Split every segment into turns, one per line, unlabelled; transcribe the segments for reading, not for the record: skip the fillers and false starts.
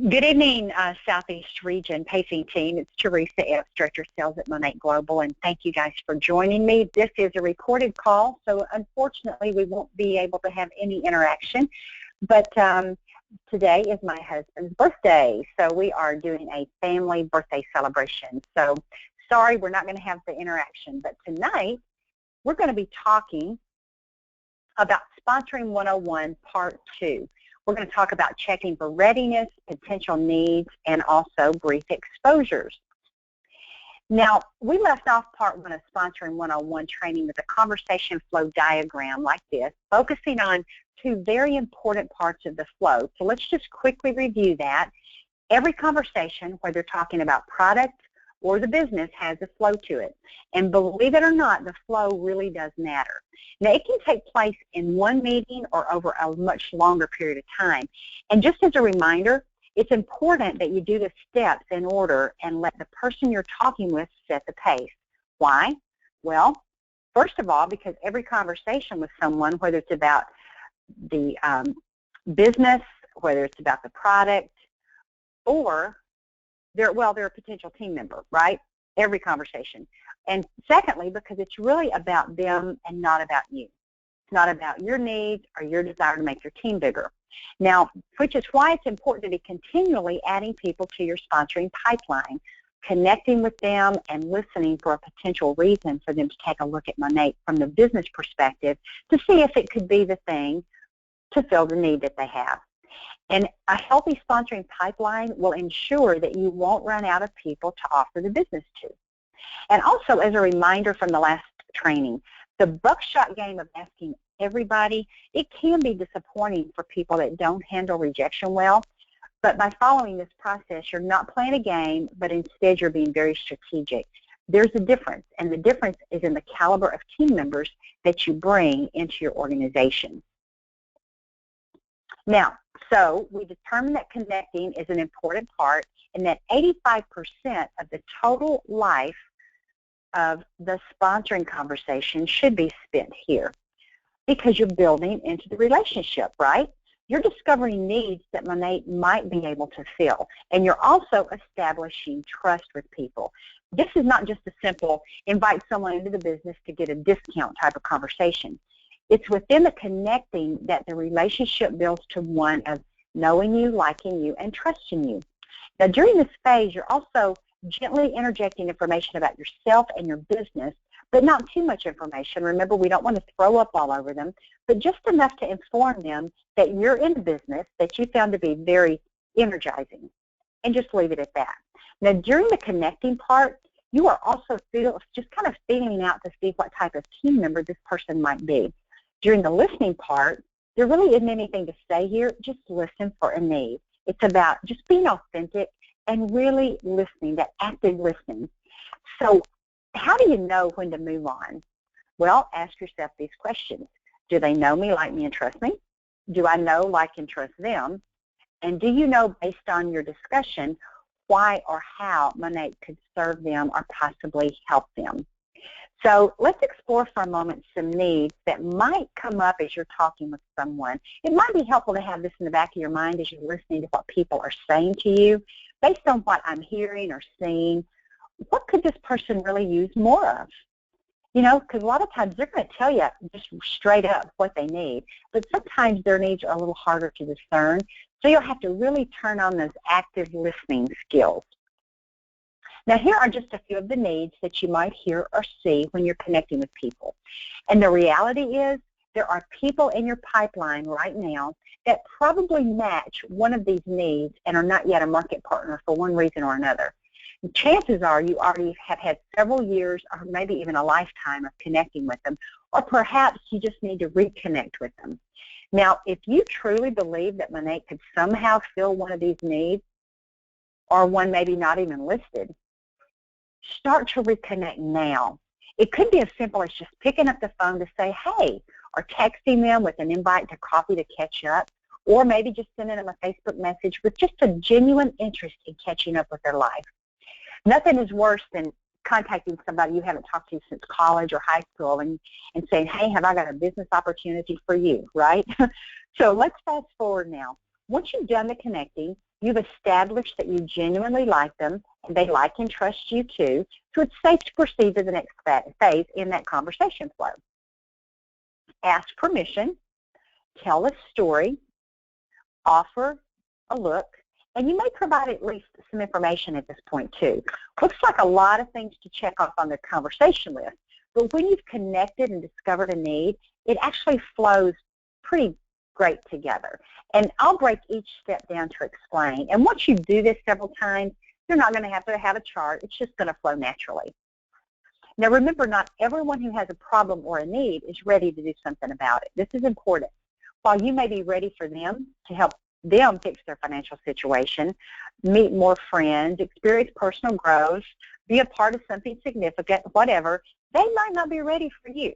Good evening, Southeast Region Pacing Team. It's Teresa Epps, Director of Sales at Monate Global, and thank you guys for joining me. This is a recorded call, so unfortunately we won't be able to have any interaction, but today is my husband's birthday, so we are doing a family birthday celebration. So sorry we're not going to have the interaction, but tonight we're going to be talking about Sponsoring 101 Part 2. We're going to talk about checking for readiness, potential needs, and also brief exposures. Now, we left off Part 1 of Sponsoring 101 training with a conversation flow diagram like this, focusing on two very important parts of the flow. So let's just quickly review that. Every conversation, whether you're talking about product or the business, has a flow to it. And believe it or not, the flow really does matter. Now, it can take place in one meeting or over a much longer period of time. And just as a reminder, it's important that you do the steps in order and let the person you're talking with set the pace. Why? Well, first of all, because every conversation with someone, whether it's about the business, whether it's about the product, or they're a potential team member, right? Every conversation. And secondly, because it's really about them and not about you. It's not about your needs or your desire to make your team bigger. Now, which is why it's important to be continually adding people to your sponsoring pipeline, connecting with them and listening for a potential reason for them to take a look at Monate from the business perspective to see if it could be the thing to fill the need that they have. And a healthy sponsoring pipeline will ensure that you won't run out of people to offer the business to. And also, as a reminder from the last training, the buckshot game of asking everybody, it can be disappointing for people that don't handle rejection well. But by following this process, you're not playing a game, but instead you're being very strategic. There's a difference, and the difference is in the caliber of team members that you bring into your organization. Now, so we determined that connecting is an important part and that 85% of the total life of the sponsoring conversation should be spent here because you're building into the relationship, right? You're discovering needs that Monate might be able to fill, and you're also establishing trust with people. This is not just a simple invite someone into the business to get a discount type of conversation. It's within the connecting that the relationship builds to one of knowing you, liking you, and trusting you. Now, during this phase, you're also gently interjecting information about yourself and your business, but not too much information. Remember, we don't want to throw up all over them, but just enough to inform them that you're in the business that you found to be very energizing, and just leave it at that. Now, during the connecting part, you are also just kind of feeling out to see what type of team member this person might be. During the listening part, there really isn't anything to say here. Just listen for a need. It's about just being authentic and really listening, that active listening. So how do you know when to move on? Well, ask yourself these questions. Do they know me, like me, and trust me? Do I know, like, and trust them? And do you know, based on your discussion, why or how Monate could serve them or possibly help them? So let's explore for a moment some needs that might come up as you're talking with someone. It might be helpful to have this in the back of your mind as you're listening to what people are saying to you. Based on what I'm hearing or seeing, what could this person really use more of? You know, because a lot of times they're going to tell you just straight up what they need, but sometimes their needs are a little harder to discern, so you'll have to really turn on those active listening skills. Now, here are just a few of the needs that you might hear or see when you're connecting with people. And the reality is there are people in your pipeline right now that probably match one of these needs and are not yet a market partner for one reason or another. And chances are you already have had several years or maybe even a lifetime of connecting with them, or perhaps you just need to reconnect with them. Now, if you truly believe that Monate could somehow fill one of these needs, or one maybe not even listed, start to reconnect now. It could be as simple as just picking up the phone to say, hey, or texting them with an invite to coffee to catch up, or maybe just sending them a Facebook message with just a genuine interest in catching up with their life. Nothing is worse than contacting somebody you haven't talked to since college or high school and saying, hey, have I got a business opportunity for you, right? So let's fast forward now. Once you've done the connecting, You've established that you genuinely like them, and they like and trust you too, so it's safe to proceed to the next phase in that conversation flow. Ask permission, tell a story, offer a look, and you may provide at least some information at this point too. Looks like a lot of things to check off on the conversation list, but when you've connected and discovered a need, it actually flows pretty great together. And I'll break each step down to explain. And once you do this several times, you're not going to have a chart. It's just going to flow naturally. Now remember, not everyone who has a problem or a need is ready to do something about it. This is important. While you may be ready for them to help them fix their financial situation, meet more friends, experience personal growth, be a part of something significant, whatever, they might not be ready for you.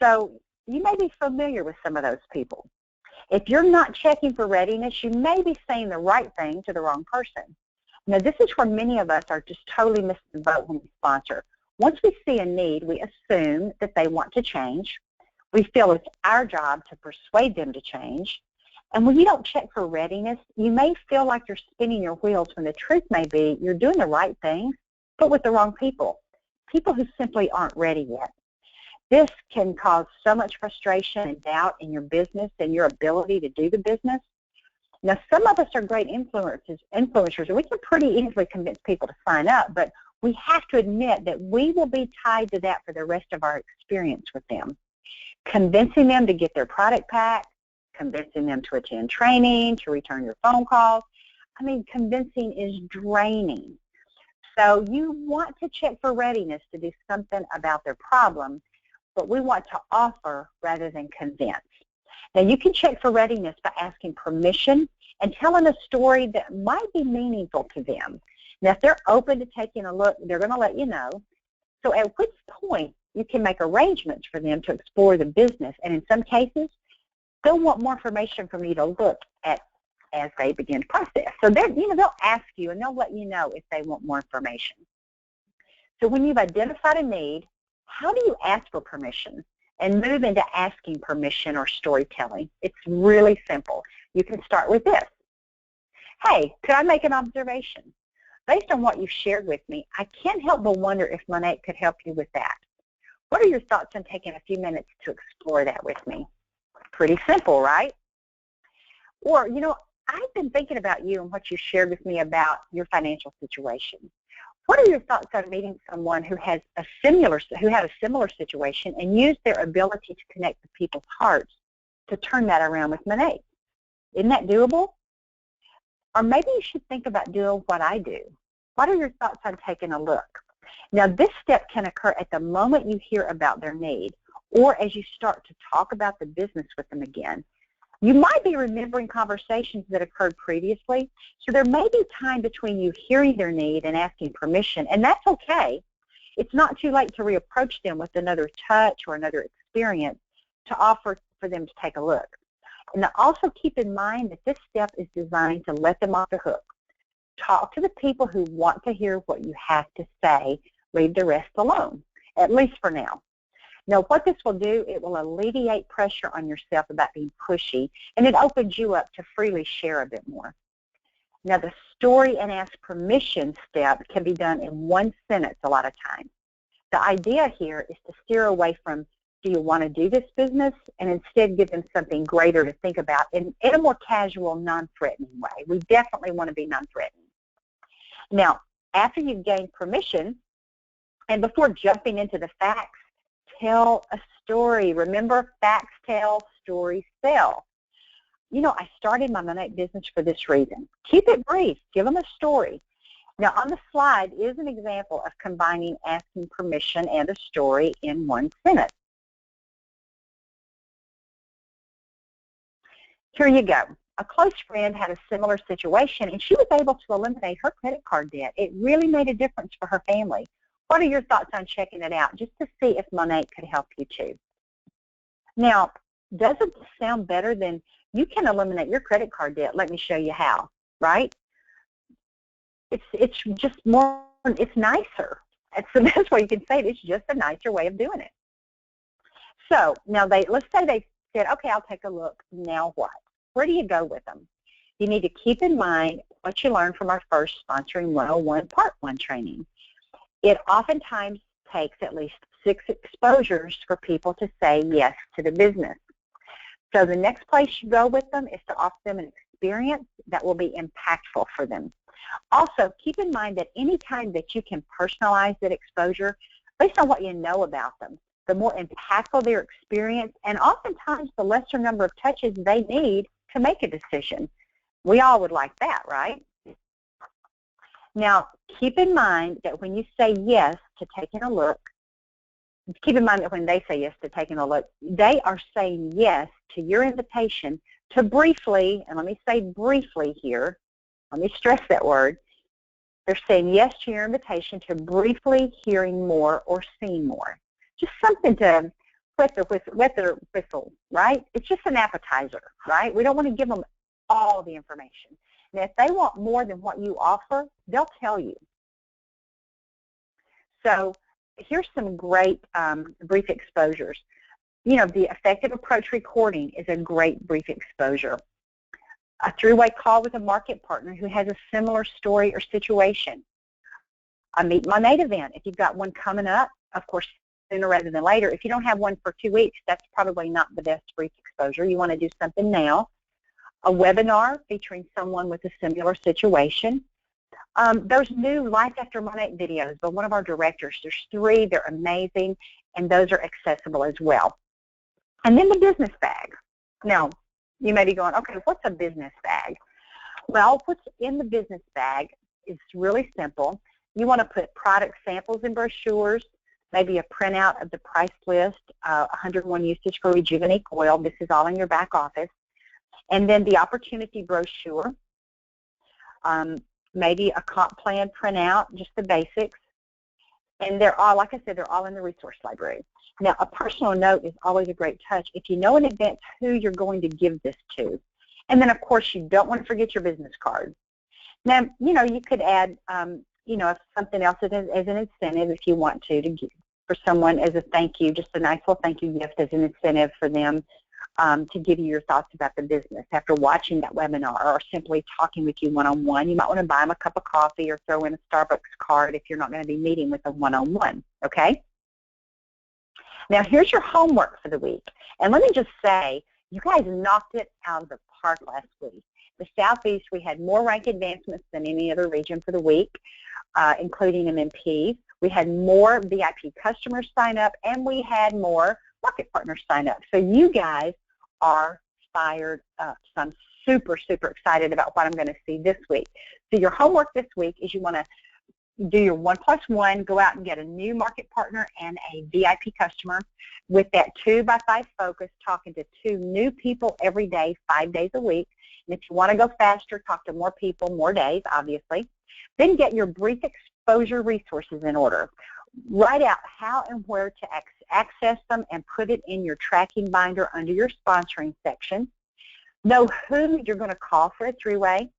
So you may be familiar with some of those people. If you're not checking for readiness, you may be saying the right thing to the wrong person. Now, this is where many of us are just totally missing the boat when we sponsor. Once we see a need, we assume that they want to change. We feel it's our job to persuade them to change. And when you don't check for readiness, you may feel like you're spinning your wheels when the truth may be you're doing the right things, but with the wrong people who simply aren't ready yet. This can cause so much frustration and doubt in your business and your ability to do the business. Now, some of us are great influencers, and we can pretty easily convince people to sign up, but we have to admit that we will be tied to that for the rest of our experience with them. Convincing them to get their product pack, convincing them to attend training, to return your phone calls. I mean, convincing is draining. So you want to check for readiness to do something about their problem, but we want to offer rather than convince. Now, you can check for readiness by asking permission and telling a story that might be meaningful to them. Now, if they're open to taking a look, they're going to let you know. So at which point you can make arrangements for them to explore the business, and in some cases, they'll want more information from you to look at as they begin to process. So they'll ask you, and they'll let you know if they want more information. So when you've identified a need, how do you ask for permission and move into asking permission or storytelling? It's really simple. You can start with this. Hey, could I make an observation? Based on what you shared with me, I can't help but wonder if Monette could help you with that. What are your thoughts on taking a few minutes to explore that with me? Pretty simple, right? Or, I've been thinking about you and what you shared with me about your financial situation. What are your thoughts on meeting someone who had a similar situation and use their ability to connect with people's hearts to turn that around with Monette? Isn't that doable? Or maybe you should think about doing what I do. What are your thoughts on taking a look? Now, this step can occur at the moment you hear about their need or as you start to talk about the business with them again. You might be remembering conversations that occurred previously, so there may be time between you hearing their need and asking permission, and that's okay. It's not too late to reapproach them with another touch or another experience to offer for them to take a look. And also keep in mind that this step is designed to let them off the hook. Talk to the people who want to hear what you have to say. Leave the rest alone, at least for now. Now, what this will do, it will alleviate pressure on yourself about being pushy, and it opens you up to freely share a bit more. Now, the story and ask permission step can be done in one sentence a lot of times. The idea here is to steer away from, do you want to do this business, and instead give them something greater to think about in a more casual, non-threatening way. We definitely want to be non-threatening. Now, after you've gained permission, and before jumping into the facts, tell a story. Remember, facts tell, stories sell. I started my Monette business for this reason. Keep it brief. Give them a story. Now, on the slide is an example of combining asking permission and a story in one sentence. Here you go. A close friend had a similar situation, and she was able to eliminate her credit card debt. It really made a difference for her family. What are your thoughts on checking it out, just to see if Monette could help you too? Now, doesn't this sound better than you can eliminate your credit card debt? Let me show you how, right? It's just more, it's nicer. That's the best way you can say it. It's just a nicer way of doing it. So now let's say they said, okay, I'll take a look. Now what? Where do you go with them? you need to keep in mind what you learned from our first Sponsoring 101 Part 1 training. It oftentimes takes at least 6 exposures for people to say yes to the business. So the next place you go with them is to offer them an experience that will be impactful for them. Also, keep in mind that any time that you can personalize that exposure based on what you know about them, the more impactful their experience, and oftentimes the lesser number of touches they need to make a decision. We all would like that, right? Now, keep in mind that when you say yes to taking a look, keep in mind that when they say yes to taking a look, they are saying yes to your invitation to briefly, and let me say briefly here, let me stress that word, they're saying yes to your invitation to briefly hearing more or seeing more. Just something to wet their whistle, right? It's just an appetizer, right? We don't want to give them all the information. And if they want more than what you offer, they'll tell you. So here's some great brief exposures. You know, the effective approach recording is a great brief exposure. A three-way call with a market partner who has a similar story or situation. A Meet My Mate event, if you've got one coming up, of course, sooner rather than later. If you don't have one for 2 weeks, that's probably not the best brief exposure. You want to do something now. A webinar featuring someone with a similar situation. Those new Life After Monate videos by one of our directors. There's 3. They're amazing, and those are accessible as well. And then the business bag. Now, you may be going, okay, what's a business bag? Well, what's in the business bag is really simple. You want to put product samples and brochures, maybe a printout of the price list, 101 usage for Rejuvenate Oil. This is all in your back office. And then the opportunity brochure, maybe a comp plan printout, just the basics. And they're all, like I said, they're all in the resource library. Now, a personal note is always a great touch if you know in advance who you're going to give this to. And then, of course, you don't want to forget your business card. Now, you know, you could add, you know, something else as an incentive if you want to give for someone as a thank you, just a nice little thank you gift as an incentive for them to give you your thoughts about the business after watching that webinar or simply talking with you one-on-one. You might want to buy them a cup of coffee or throw in a Starbucks card if you're not going to be meeting with them one-on-one, okay? Now, here's your homework for the week. And let me just say, you guys knocked it out of the park last week. The Southeast, we had more rank advancements than any other region for the week, including MMP. We had more VIP customers sign up, and we had more market partners sign up. So you guys are fired up. So I'm super, super excited about what I'm going to see this week. So your homework this week is you want to do your 1+1, go out and get a new market partner and a VIP customer with that 2x5 focus, talking to 2 new people every day, 5 days a week. And if you want to go faster, talk to more people, more days, obviously. Then get your brief exposure resources in order. Write out how and where to access them and put it in your tracking binder under your sponsoring section. Know who you're going to call for a 3-way.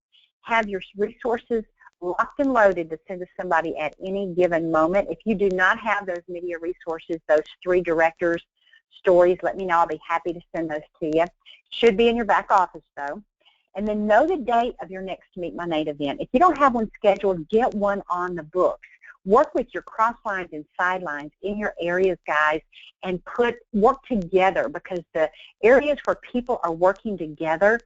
Have your resources locked and loaded to send to somebody at any given moment. If you do not have those media resources, those 3 directors' stories, let me know. I'll be happy to send those to you. Should be in your back office, though. And then know the date of your next Meet My Mate event. If you don't have one scheduled, get one on the books. Work with your cross lines and sidelines in your areas, guys, and work together, because the areas where people are working together,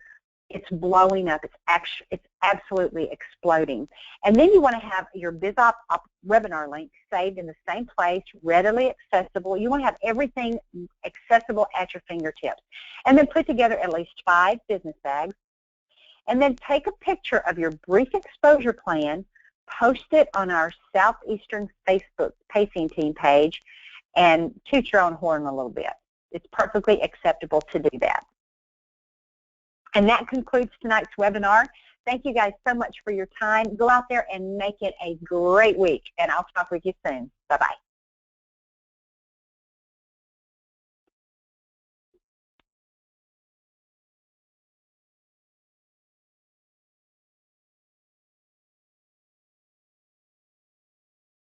it's blowing up. It's absolutely exploding. And then you want to have your BizOp webinar link saved in the same place, readily accessible. You want to have everything accessible at your fingertips. And then put together at least 5 business bags. And then take a picture of your brief exposure plan, post it on our Southeastern Facebook Pacing Team page, and toot your own horn a little bit. It's perfectly acceptable to do that. And that concludes tonight's webinar. Thank you guys so much for your time. Go out there and make it a great week, and I'll talk with you soon. Bye-bye.